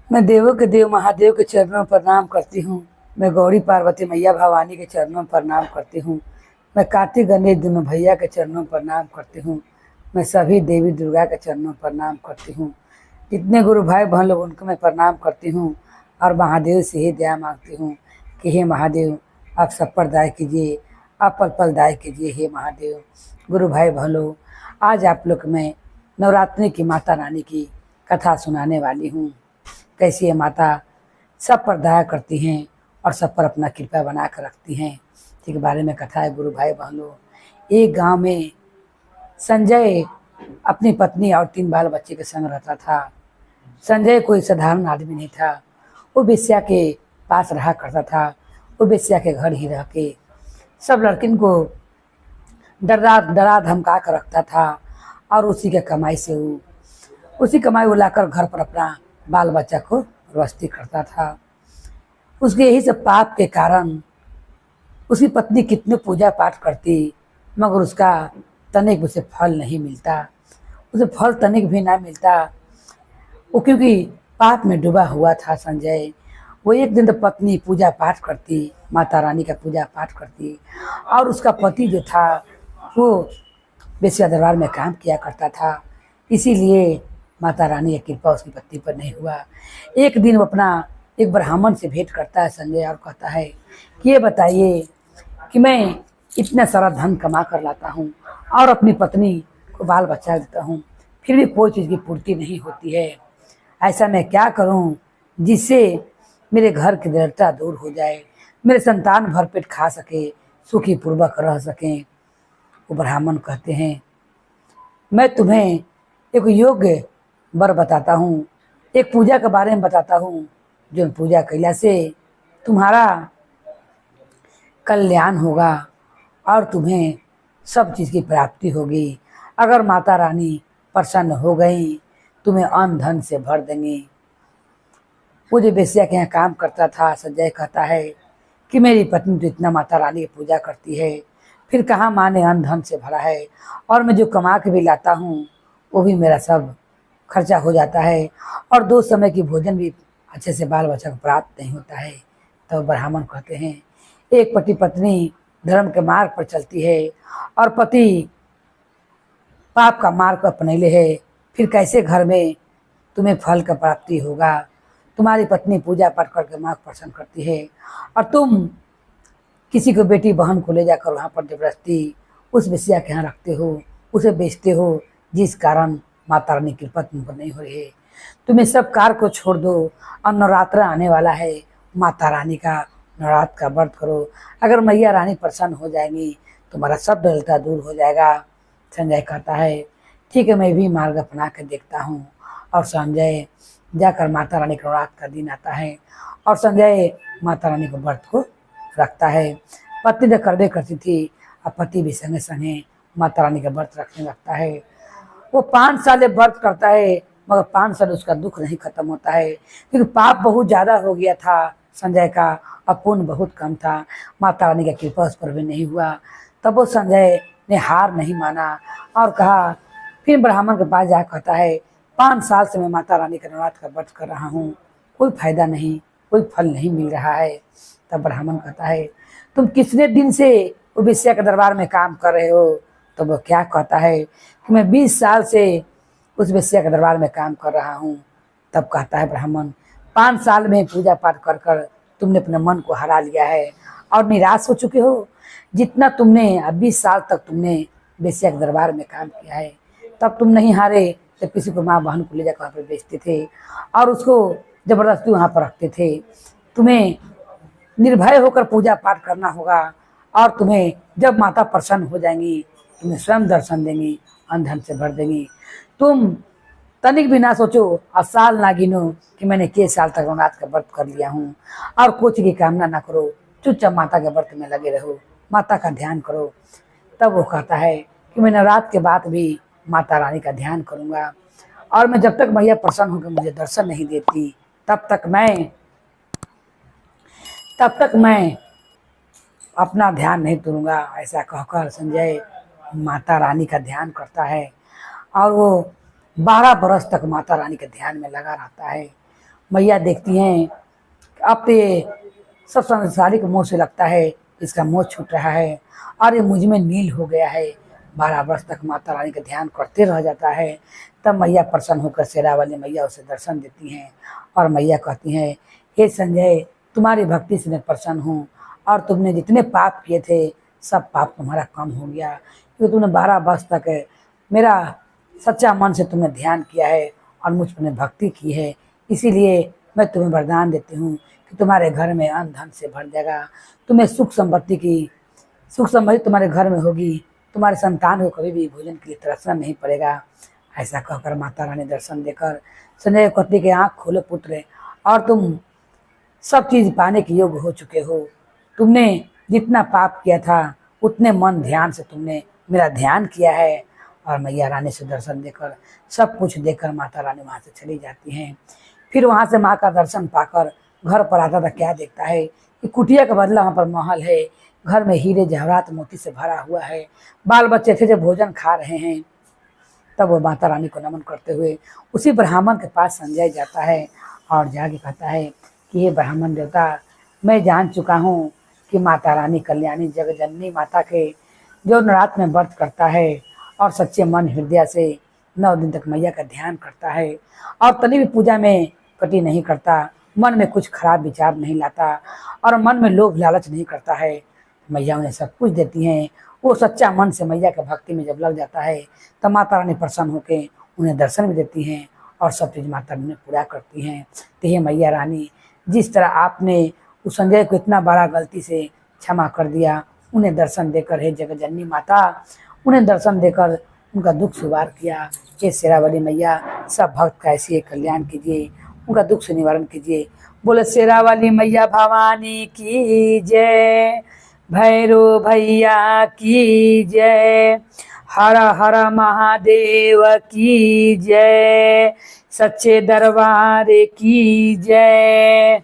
मैं देवों के देव महादेव के चरणों में प्रणाम करती हूँ। मैं गौरी पार्वती मैया भवानी के चरणों में प्रणाम करती हूँ। मैं कार्तिक गणेश दोनों भैया के चरणों में प्रणाम करती हूँ। मैं सभी देवी दुर्गा के चरणों में प्रणाम करती हूँ। जितने गुरु भाई बहन लोग उनको मैं प्रणाम करती हूँ और महादेव से ही दया मांगती हूँ कि हे महादेव आप सब पर दया कीजिए, आप पल पल दया कीजिए। हे महादेव गुरु भाई बहन लोग, आज आप लोग मैं नवरात्रि की माता रानी की कथा सुनाने वाली हूँ। कैसी है माता सब पर दया करती हैं और सब पर अपना कृपा बना कर रखती हैं, ठीक बारे में कथा है। गुरु भाई बहनों, एक गांव में संजय अपनी पत्नी और 3 बाल बच्चे के संग रहता था। संजय कोई साधारण आदमी नहीं था। वो बेश्या के पास रहा करता था। वो बेश्या के घर ही रह के सब लड़किन को डरा डरा धमका कर रखता था और उसी के कमाई से उसी कमाई वो लाकर घर पर अपना बाल बच्चा को व्यवस्थी करता था। उसके यही सब पाप के कारण उसकी पत्नी कितने पूजा पाठ करती मगर उसका तनिक उसे फल नहीं मिलता। उसे फल तनिक भी ना मिलता। वो क्योंकि पाप में डूबा हुआ था संजय। वो एक दिन तो पत्नी पूजा पाठ करती, माता रानी का पूजा पाठ करती और उसका पति जो था वो बेश्या दरबार में काम किया करता था। इसीलिए माता रानी की कृपा उसकी पत्नी पर नहीं हुआ। एक दिन वो अपना एक ब्राह्मण से भेंट करता है संजय और कहता है कि ये बताइए कि मैं इतना सारा धन कमा कर लाता हूँ और अपनी पत्नी को बाल बच्चा देता हूँ, फिर भी कोई चीज़ की पूर्ति नहीं होती है। ऐसा मैं क्या करूँ जिससे मेरे घर की दरिद्रता दूर हो जाए, मेरे संतान भरपेट खा सके, सुखी पूर्वक रह सकें। वो ब्राह्मण कहते हैं मैं तुम्हें एक योग्य वर बताता हूँ, एक पूजा के बारे में बताता हूँ जो पूजा कैला से तुम्हारा कल्याण होगा और तुम्हें सब चीज़ की प्राप्ति होगी। अगर माता रानी प्रसन्न हो गई तुम्हें अन्न धन से भर देंगी। वो जो बेश्या के यहाँ काम करता था संजय कहता है कि मेरी पत्नी तो इतना माता रानी की पूजा करती है, फिर कहाँ माँ ने अन्न धन से भरा है और मैं जो कमा के भी लाता हूँ वो भी मेरा सब खर्चा हो जाता है और 2 समय की भोजन भी अच्छे से बाल बच्चा को प्राप्त नहीं होता है। तो ब्राह्मण कहते हैं एक पति पत्नी धर्म के मार्ग पर चलती है और पति पाप का मार्ग अपनैले है, फिर कैसे घर में तुम्हें फल का प्राप्ति होगा। तुम्हारी पत्नी पूजा पाठ करके माँ को प्रसन्न करती है और तुम किसी को बेटी बहन को ले जाकर वहाँ पर जबरदस्ती उस बेश्या के यहाँ रखते हो, उसे बेचते हो, जिस कारण माता रानी की कृपा तुम पर नहीं हो रही है। तुम्हें सब कार्य को छोड़ दो और नवरात्र आने वाला है, माता रानी का नवरात्र का व्रत करो। अगर मैया रानी प्रसन्न हो जाएंगी तुम्हारा सब दरिद्रता दूर हो जाएगा। संजय कहता है ठीक है मैं भी मार्ग अपना कर देखता हूँ। और संजय जाकर माता रानी का नवरात्र का दिन आता है और संजय माता रानी को व्रत को रखता है। पत्नी तो करबे करती थी और पति भी संगे संगे माता रानी का व्रत रखने लगता है। वो 5 साल व्रत करता है मगर 5 साल उसका दुख नहीं खत्म होता है क्योंकि पाप बहुत ज़्यादा हो गया था संजय का और पुण्य बहुत कम था। माता रानी का कृपा उस पर भी नहीं हुआ। तब वो संजय ने हार नहीं माना और कहा, फिर ब्राह्मण के पास जा कहता है 5 साल से मैं माता रानी का नवरात्र का व्रत कर रहा हूँ, कोई फायदा नहीं, कोई फल नहीं मिल रहा है। तब ब्राह्मण कहता है तुम कितने दिन से वो बेश्या के दरबार में काम कर रहे हो। तो वो क्या कहता है कि मैं 20 साल से उस बेश्या के दरबार में काम कर रहा हूँ। तब कहता है ब्राह्मण 5 साल में पूजा पाठ कर कर तुमने अपने मन को हरा लिया है और निराश हो चुके हो। जितना तुमने 20 साल तक तुमने बेश्या के दरबार में काम किया है तब तुम नहीं हारे जब किसी को माँ बहन को ले जाकर वहाँ पर बेचते थे और उसको जबरदस्ती वहाँ पर रखते थे। तुम्हें निर्भय होकर पूजा पाठ करना होगा और तुम्हें जब माता प्रसन्न हो जाएंगी तुम्हें स्वयं दर्शन देंगी, अन्न धन से भर देंगी। तुम तनिक भी ना सोचो और साल ना गिनो कि मैंने के साल तक नवरात्र का व्रत कर लिया हूँ और कुछ की कामना ना करो, चुपचाप माता के व्रत में लगे रहो, माता का ध्यान करो। तब वो कहता है कि मैं नवरात्र के बाद भी माता रानी का ध्यान करूँगा और मैं जब तक मैया प्रसन्न होकर मुझे दर्शन नहीं देती तब तक मैं अपना ध्यान नहीं तोड़ूंगा। ऐसा कहकर संजय माता रानी का ध्यान करता है और वो 12 बरस तक माता रानी के ध्यान में लगा रहता है। मैया देखती हैं अब तो ये सब संसारिक मोह से लगता है इसका मोह छूट रहा है और ये मुझ में नील हो गया है। 12 वर्ष तक माता रानी का ध्यान करते रह जाता है। तब मैया प्रसन्न होकर शेरा वाली मैया उसे दर्शन देती हैं और मैया कहती हैं, हे संजय, तुम्हारी भक्ति से मैं प्रसन्न हूँ और तुमने जितने पाप किए थे सब पाप तुम्हारा कम हो गया, क्योंकि तुमने 12 वर्ष तक मेरा सच्चा मन से तुमने ध्यान किया है और मुझ पर भक्ति की है। इसीलिए मैं तुम्हें वरदान देती हूँ कि तुम्हारे घर में अन्न धन से भर जाएगा, तुम्हें सुख समृद्धि तुम्हारे घर में होगी, तुम्हारे संतान को कभी भी भोजन के लिए तरसना नहीं पड़ेगा। ऐसा कहकर माता रानी दर्शन देकर संजय कहती के आँख खोलो पुत्र, और तुम सब चीज़ पाने के योग्य हो चुके हो। तुमने जितना पाप किया था उतने मन ध्यान से तुमने मेरा ध्यान किया है। और मैया रानी से दर्शन देकर सब कुछ देकर माता रानी वहाँ से चली जाती हैं। फिर वहाँ से माँ का दर्शन पाकर घर पर आता था क्या देखता है कि कुटिया का बदला वहाँ पर महल है, घर में हीरे जवाहरात मोती से भरा हुआ है, बाल बच्चे थे जो भोजन खा रहे हैं। तब वो माता रानी को नमन करते हुए उसी ब्राह्मण के पास संजय जाता है और जाके कहता है कि ये ब्राह्मण देवता, मैं जान चुका हूँ कि माता रानी कल्याणी जगजननी माता के जो रात में व्रत करता है और सच्चे मन हृदय से 9 दिन तक मैया का ध्यान करता है और तनी भी पूजा में कटी नहीं करता, मन में कुछ खराब विचार नहीं लाता और मन में लोभ लालच नहीं करता है, मैया उन्हें सब कुछ देती हैं। वो सच्चा मन से मैया के भक्ति में जब लग जाता है तब माता रानी प्रसन्न होकर उन्हें दर्शन भी देती हैं और सब चीज़ माता रानी पूरा करती हैं। तो ये मैया रानी, जिस तरह आपने उस संजय को इतना बड़ा गलती से क्षमा कर दिया, उन्हें दर्शन देकर, हे जगजननी माता, उन्हें दर्शन देकर उनका दुख सुवार किया। हे शेरावाली मैया, सब भक्त का ऐसे कल्याण कीजिए, उनका दुख से निवारण कीजिए। बोले शेरावाली मैया भवानी की जय, भैरो भैया की जय, हर हर महादेव की जय, सच्चे दरबार की जय।